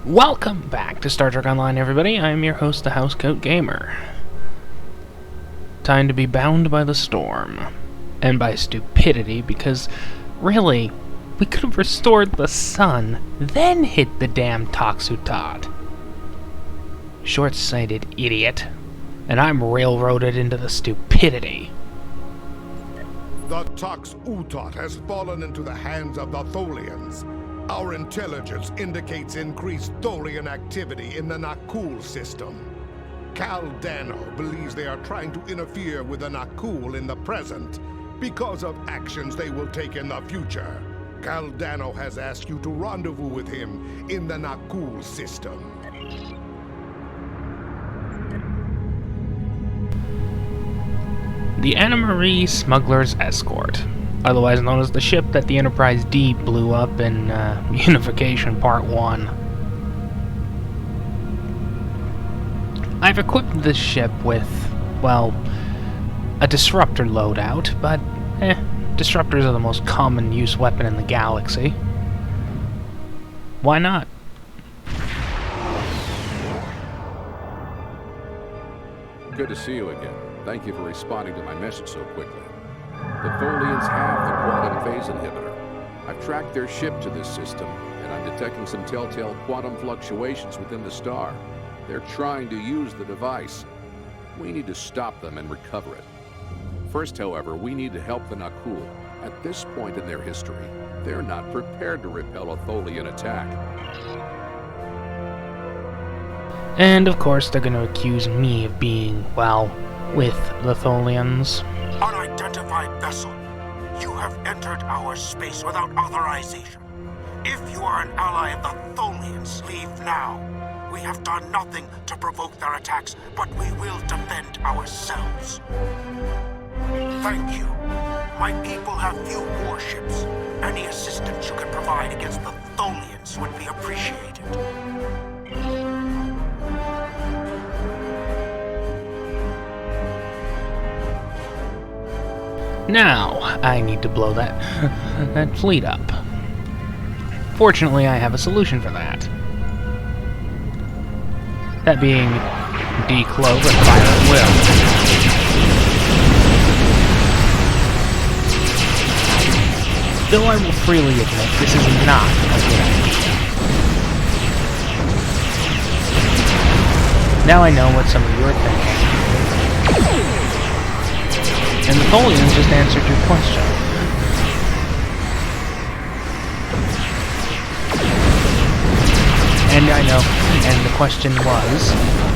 Welcome back to Star Trek Online, everybody. I'm your host, the Housecoat Gamer. Time to be bound by the storm. And by stupidity, because, really, we could have restored the sun, then hit the damn Toxutot. Short-sighted idiot. And I'm railroaded into the stupidity. The Tox-Utot has fallen into the hands of the Tholians. Our intelligence indicates increased Tholian activity in the Nakul system. Cal Dano believes they are trying to interfere with the Nakul in the present because of actions they will take in the future. Cal Dano has asked you to rendezvous with him in the Nakul system. The Amarie Smuggler's Escort, otherwise known as the ship that the Enterprise D blew up in Unification Part 1. I've equipped this ship with, well, a disruptor loadout, but, disruptors are the most common use weapon in the galaxy. Why not? Good to see you again. Thank you for responding to my message so quickly. The Tholians have the quantum phase inhibitor. I've tracked their ship to this system, and I'm detecting some telltale quantum fluctuations within the star. They're trying to use the device. We need to stop them and recover it. First, however, we need to help the Nakul. At this point in their history, they're not prepared to repel a Tholian attack. And of course they're going to accuse me of being, well, with the Tholians. Unidentified vessel. You have entered our space without authorization. If you are an ally of the Tholians, leave now. We have done nothing to provoke their attacks, but we will defend ourselves. Thank you. My people have few warships. Any assistance you can provide against the Tholians would be appreciated. Now, I need to blow that fleet up. Fortunately, I have a solution for that. That being decloak and fire at will. Though I will freely admit, this is not a good idea. Now I know what some of you are thinking. And the Tholians just answered your question. And I know, and the question was,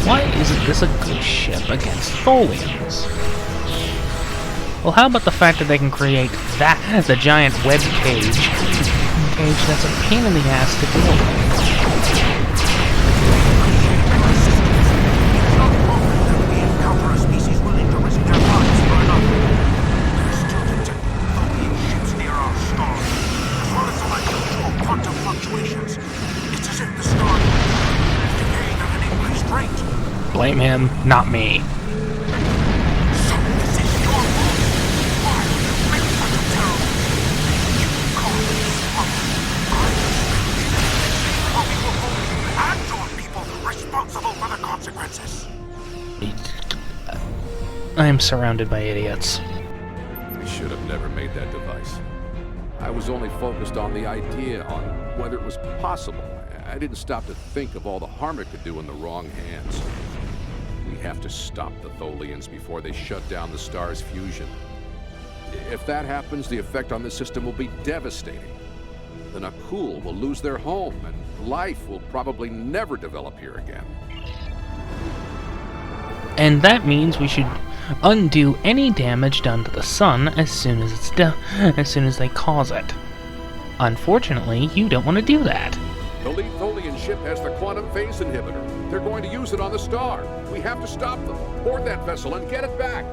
why isn't this a good ship against Tholians? Well, how about the fact that they can create the giant web cage that's a pain in the ass to deal with? Blame him, not me. I am surrounded by idiots. I should have never made that device. I was only focused on the idea, on whether it was possible. I didn't stop to think of all the harm it could do in the wrong hands. We have to stop the Tholians before they shut down the star's fusion. If that happens, the effect on the system will be devastating. The Nakul will lose their home, and life will probably never develop here again. And that means we should undo any damage done to the sun as soon as it's done, as soon as they cause it. Unfortunately, you don't want to do that. The lead Tholian ship has the quantum phase inhibitor. They're going to use it on the star. We have to stop them. Board that vessel and get it back.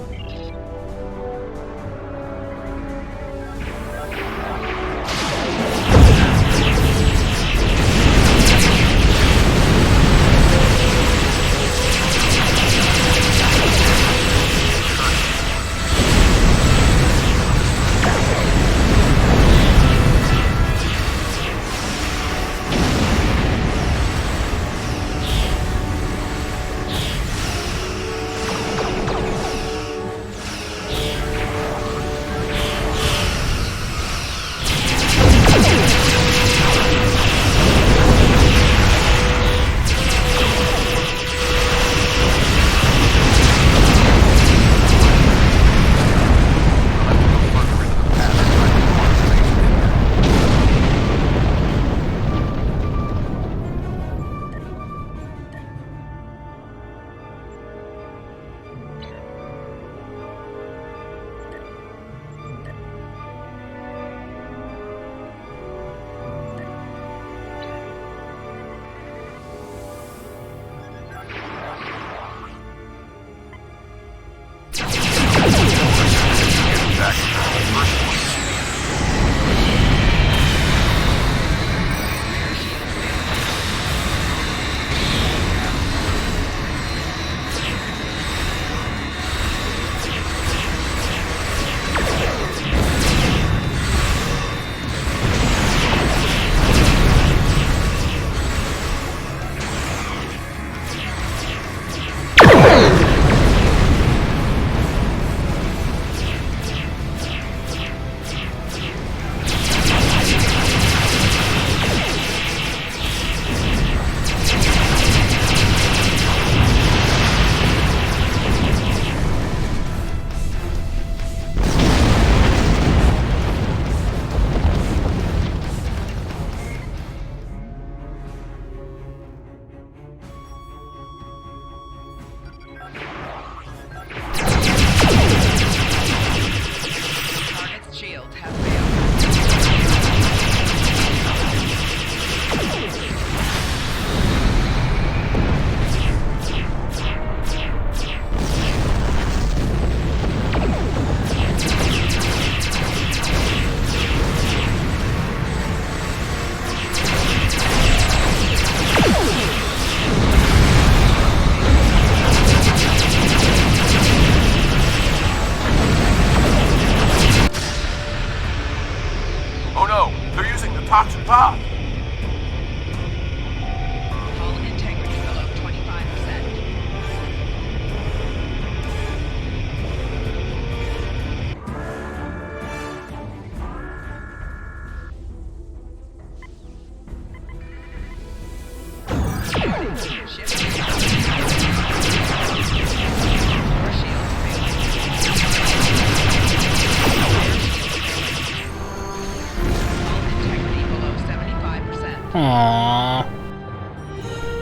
Aww.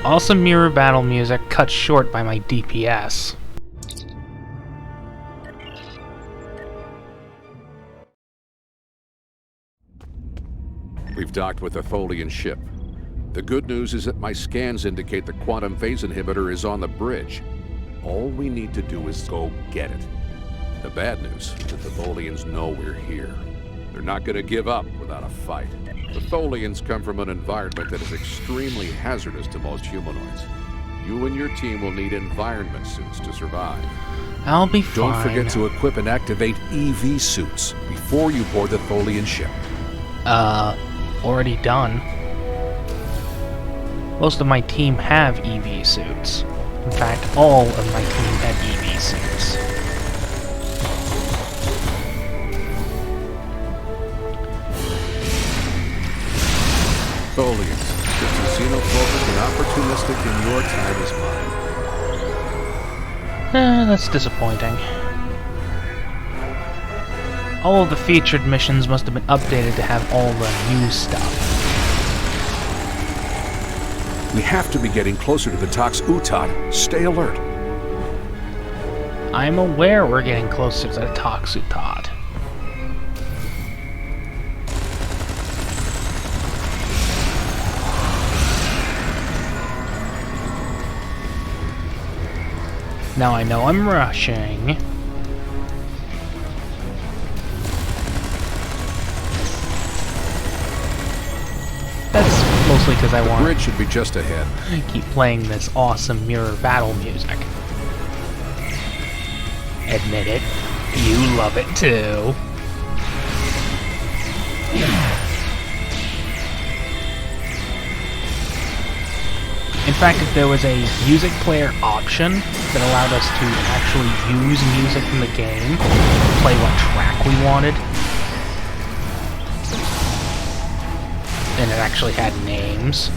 Awesome mirror battle music cut short by my DPS. We've docked with a Tholian ship. The good news is that my scans indicate the quantum phase inhibitor is on the bridge. All we need to do is go get it. The bad news is that the Tholians know we're here. They're not going to give up without a fight. The Tholians come from an environment that is extremely hazardous to most humanoids. You and your team will need environment suits to survive. I'll be fine. Don't forget to equip and activate EV suits before you board the Tholian ship. Already done. Most of my team have EV suits. In fact, all of my team have EV suits. Tholians, just as xenophobic and opportunistic in your time as mine. That's disappointing. All of the featured missions must have been updated to have all the new stuff. We have to be getting closer to the Tox Utot. Stay alert. I'm aware we're getting closer to the Tox Utot. Now I know I'm rushing. That's mostly because I want... The bridge should be just ahead. Keep playing this awesome mirror battle music. Admit it, you love it too. In fact, if there was a music player option that allowed us to actually use music from the game, play what track we wanted, and it actually had names.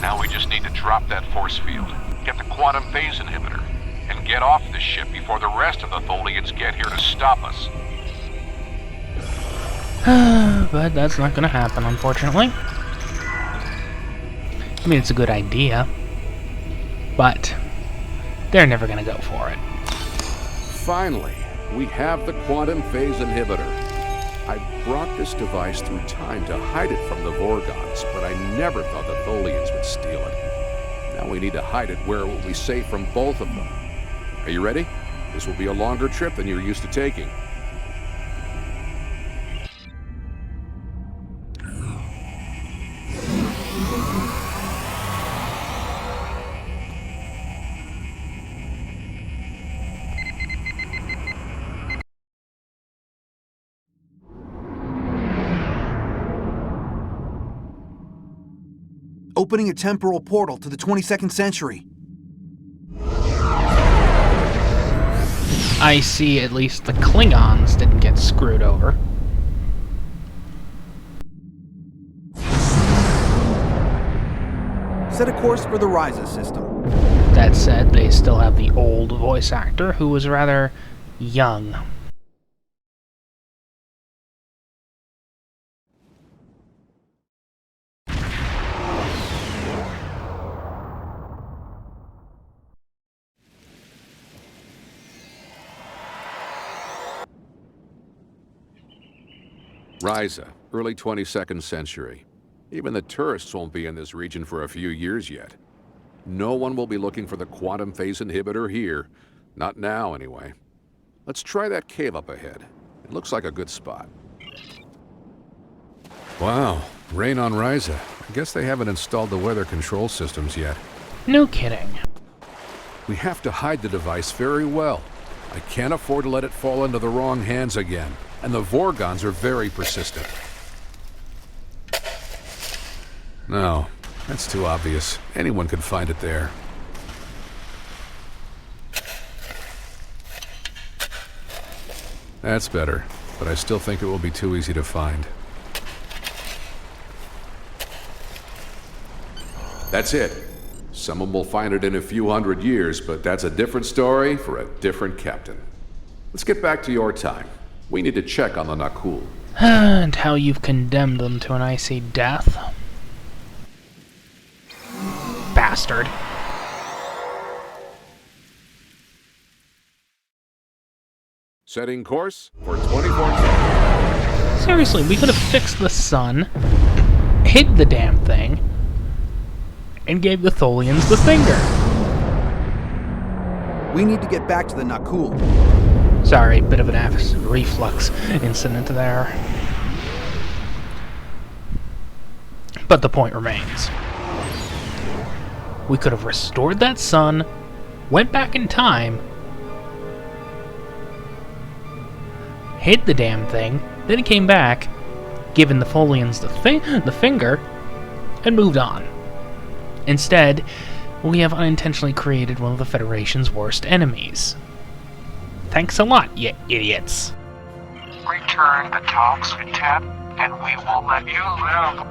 Now we just need to drop that force field, get the quantum phase inhibitor, and get off the ship before the rest of the Tholians get here to stop us. But that's not gonna happen, unfortunately. I mean, it's a good idea, but they're never gonna go for it. Finally, we have the quantum phase inhibitor. I brought this device through time to hide it from the Vorgons, but I never thought the Tholians would steal it. Now we need to hide it where it will be safe from both of them. Are you ready? This will be a longer trip than you're used to taking. Opening a temporal portal to the 22nd century. I see at least the Klingons didn't get screwed over. Set a course for the Ryza system. That said, they still have the old voice actor who was rather young. Ryza, early 22nd century. Even the tourists won't be in this region for a few years yet. No one will be looking for the quantum phase inhibitor here. Not now, anyway. Let's try that cave up ahead. It looks like a good spot. Wow, rain on Ryza. I guess they haven't installed the weather control systems yet. No kidding. We have to hide the device very well. I can't afford to let it fall into the wrong hands again. And the Vorgons are very persistent. No, that's too obvious. Anyone could find it there. That's better, but I still think it will be too easy to find. That's it. Someone will find it in a few hundred years, but that's a different story for a different captain. Let's get back to your time. We need to check on the Nakul. And how you've condemned them to an icy death. Bastard. Setting course for 2014. Seriously, we could have fixed the sun, hid the damn thing, and gave the Tholians the finger. We need to get back to the Nakul. Sorry, bit of an acid reflux incident there. But the point remains. We could have restored that sun, went back in time, hid the damn thing, then came back, given the Tholians the finger, and moved on. Instead, we have unintentionally created one of the Federation's worst enemies. Thanks a lot, you idiots. Return the Tox, Ted, and we will let you live.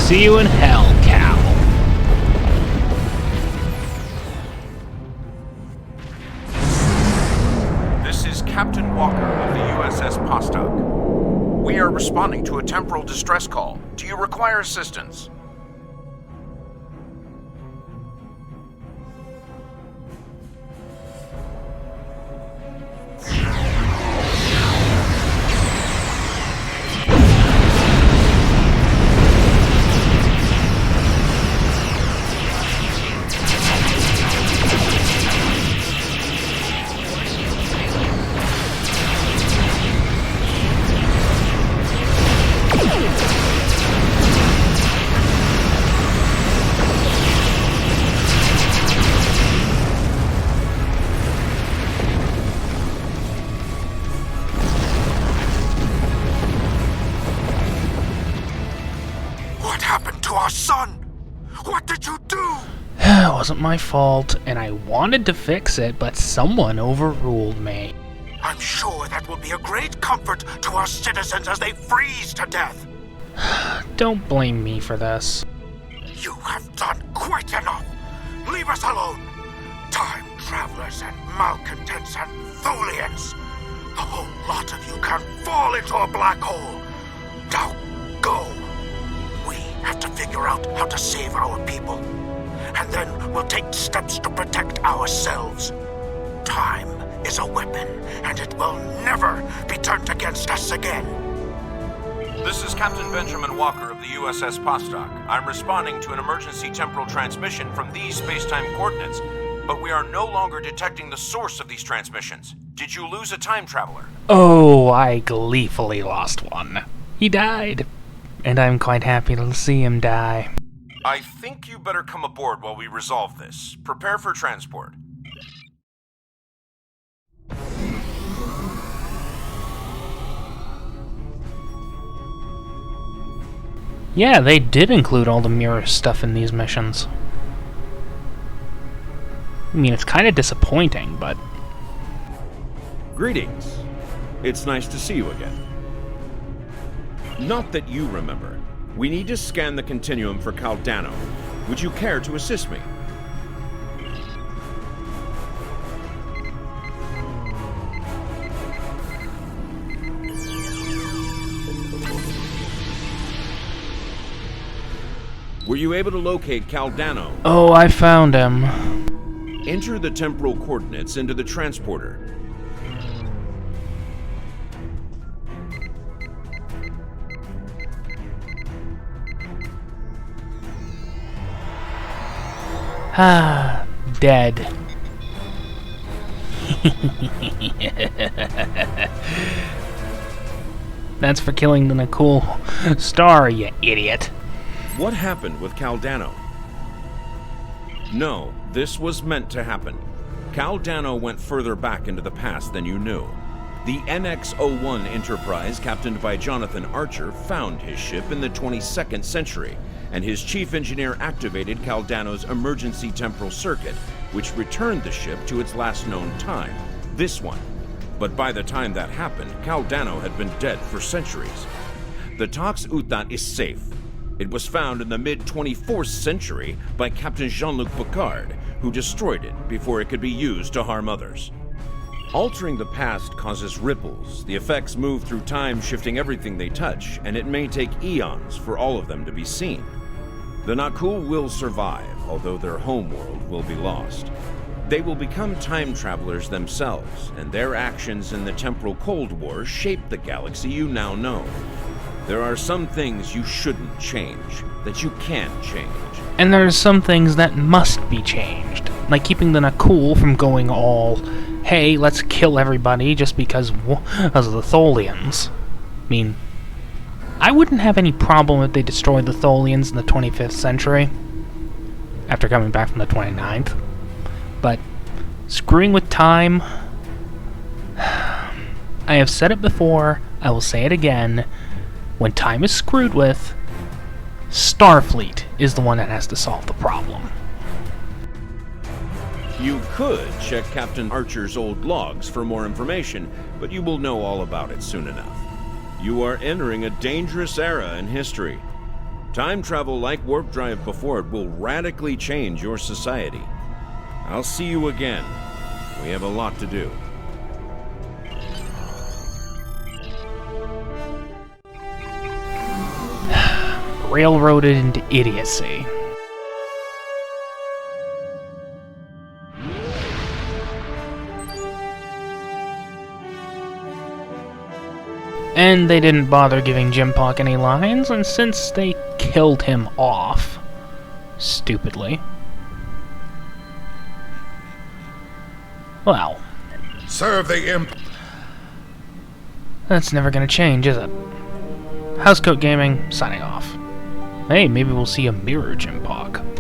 See you in hell, Cal. This is Captain Walker of the USS Postok. We are responding to a temporal distress call. Do you require assistance? Our son! What did you do? It wasn't my fault, and I wanted to fix it, but someone overruled me. I'm sure that will be a great comfort to our citizens as they freeze to death. Don't blame me for this. You have done quite enough. Leave us alone. Time travelers and malcontents and Tholians. The whole lot of you can fall into a black hole. Now go. We have to figure out how to save our people. And then we'll take steps to protect ourselves. Time is a weapon, and it will never be turned against us again. This is Captain Benjamin Walker of the USS Postok. I'm responding to an emergency temporal transmission from these space-time coordinates, but we are no longer detecting the source of these transmissions. Did you lose a time traveler? Oh, I gleefully lost one. He died, and I'm quite happy to see him die. I think you better come aboard while we resolve this. Prepare for transport. Yeah, they did include all the mirror stuff in these missions. I mean, it's kind of disappointing, but... Greetings. It's nice to see you again. Not that you remember. We need to scan the continuum for Caldano. Would you care to assist me? Were you able to locate Caldano? Oh, I found him. Enter the temporal coordinates into the transporter. Ah, dead. That's for killing the Nakul star, you idiot. What happened with Caldano? No, this was meant to happen. Caldano went further back into the past than you knew. The NX-01 Enterprise, captained by Jonathan Archer, found his ship in the 22nd century, and his chief engineer activated Caldano's emergency temporal circuit, which returned the ship to its last known time, this one. But by the time that happened, Caldano had been dead for centuries. The Tox Utat is safe. It was found in the mid-24th century by Captain Jean-Luc Picard, who destroyed it before it could be used to harm others. Altering the past causes ripples. The effects move through time, shifting everything they touch, and it may take eons for all of them to be seen. The Nakul will survive, although their homeworld will be lost. They will become time travelers themselves, and their actions in the temporal Cold War shape the galaxy you now know. There are some things you shouldn't change, that you can change. And there's some things that must be changed, like keeping the Nakul from going all, hey, let's kill everybody just because of the Tholians. I mean, I wouldn't have any problem if they destroyed the Tholians in the 25th century, after coming back from the 29th. But screwing with time, I have said it before, I will say it again, when time is screwed with, Starfleet is the one that has to solve the problem. You could check Captain Archer's old logs for more information, but you will know all about it soon enough. You are entering a dangerous era in history. Time travel, like warp drive before it, will radically change your society. I'll see you again. We have a lot to do. Railroaded into idiocy. And they didn't bother giving Jim Pock any lines, and since they killed him off, stupidly, well, Serve the imp. that's never gonna change, is it? Housecoat Gaming, signing off. Hey, maybe we'll see a mirror Jim Pock.